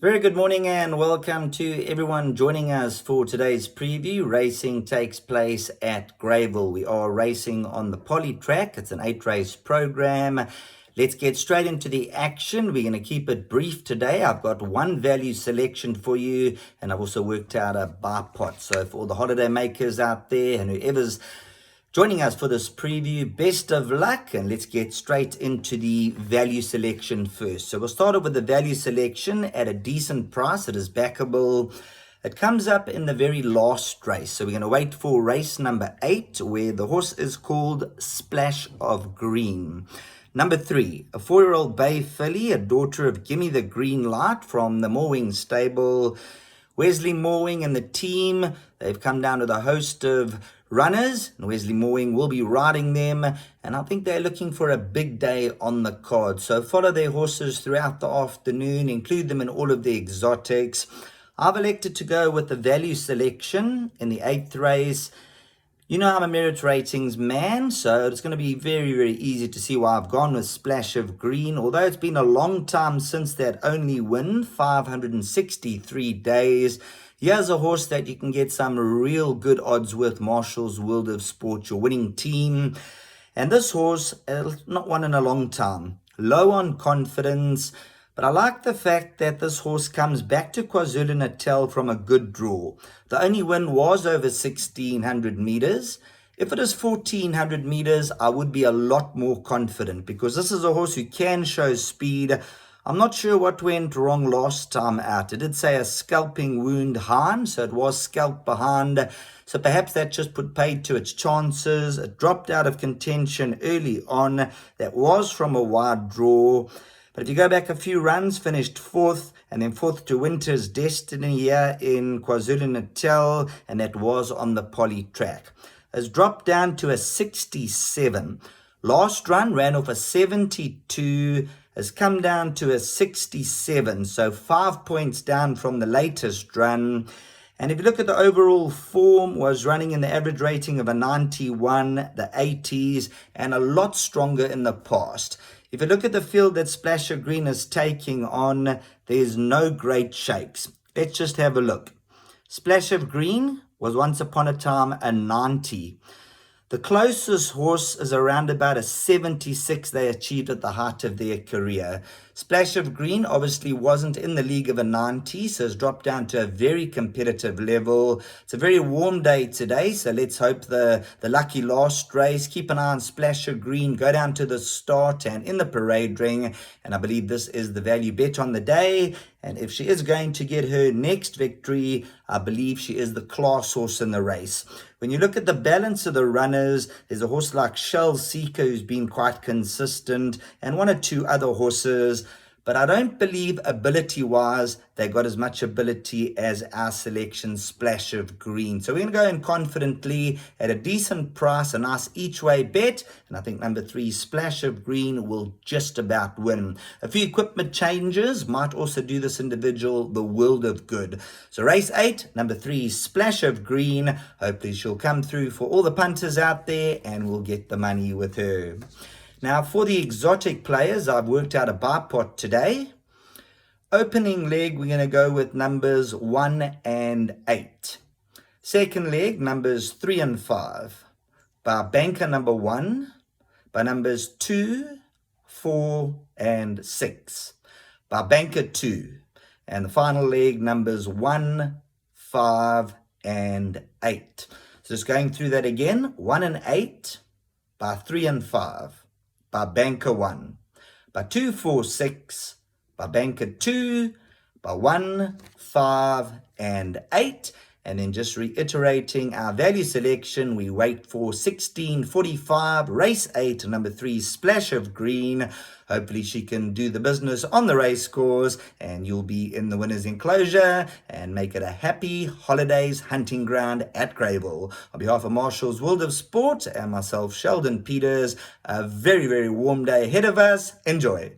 Very good morning and welcome to everyone joining us for today's preview. Racing takes place at Greyville. We are racing on the poly track. It's an 8-race program. Let's get straight into the action. We're going to keep it brief today. I've got one value selection for you, and I've also worked out a bar pot. So for all the holiday makers out there and whoever's joining us for this preview, best of luck, and let's get straight into the value selection first. So we'll start off with the value selection at a decent price. It is backable. It comes up in the very last race. So we're going to wait for race number 8, where the horse is called Splash of Green. Number 3, a 4-year-old bay filly, a daughter of Gimme the Green Light from the Moorwing stable. Wesley Moorwing and the team, they've come down with a host of runners, and Wesley Moorwing will be riding them, and I think they're looking for a big day on the card. So follow their horses throughout the afternoon, include them in all of the exotics. I've elected to go with the value selection in the 8th race. You know I'm a merit ratings man, so it's going to be very, very easy to see why I've gone with Splash of Green. Although it's been a long time since that only win, 563 days. Here's a horse that you can get some real good odds with. Marshall's World of Sport, your winning team. And this horse, not won in a long time. Low on confidence. But I like the fact that this horse comes back to KwaZulu-Natal from a good draw. The only win was over 1,600 meters. If it is 1,400 meters, I would be a lot more confident because this is a horse who can show speed. I'm not sure what went wrong last time out. It did say a scalping wound hind, so it was scalped behind. So perhaps that just put paid to its chances. It dropped out of contention early on. That was from a wide draw. But if you go back a few runs, finished 4th, and then 4th to Winter's Destiny here in KwaZulu-Natal, and that was on the poly track. Has dropped down to a 67. Last run ran off a 72, has come down to a 67, so 5 points down from the latest run. And if you look at the overall form, was running in the average rating of a 91, the 80s, and a lot stronger in the past. If you look at the field that Splash of Green is taking on, there's no great shakes. Let's just have a look. Splash of Green was once upon a time a 90. The closest horse is around about a 76 they achieved at the height of their career. Splash of Green obviously wasn't in the league of a 90, so has dropped down to a very competitive level. It's a very warm day today, so let's hope the lucky last race. Keep an eye on Splash of Green, go down to the start and in the parade ring, and I believe this is the value bet on the day. And if she is going to get her next victory, I believe she is the class horse in the race. When you look at the balance of the runners, there's a horse like Shell Seeker who's been quite consistent, and 1 or 2 other horses. But I don't believe ability-wise they got as much ability as our selection Splash of Green. So we're going to go in confidently at a decent price, a nice each-way bet. And I think number 3, Splash of Green, will just about win. A few equipment changes might also do this individual the world of good. So race 8, number 3, Splash of Green. Hopefully she'll come through for all the punters out there and we'll get the money with her. Now, for the exotic players, I've worked out a buy pot today. Opening leg, we're going to go with numbers 1 and 8. Second leg, numbers 3 and 5. By banker number 1, by numbers 2, 4, and 6. By banker 2. And the final leg, numbers 1, 5, and 8. So just going through that again, 1 and 8, by 3 and 5. By banker 1, by 2, 4, 6, by banker 2, by 1, 5, and 8. And then just reiterating our value selection, we wait for 16:45, race 8, number 3, Splash of Green. Hopefully she can do the business on the race course and you'll be in the winner's enclosure and make it a happy holidays hunting ground at Greyville. On behalf of Marshall's World of Sport and myself, Sheldon Peters, a very, very warm day ahead of us. Enjoy.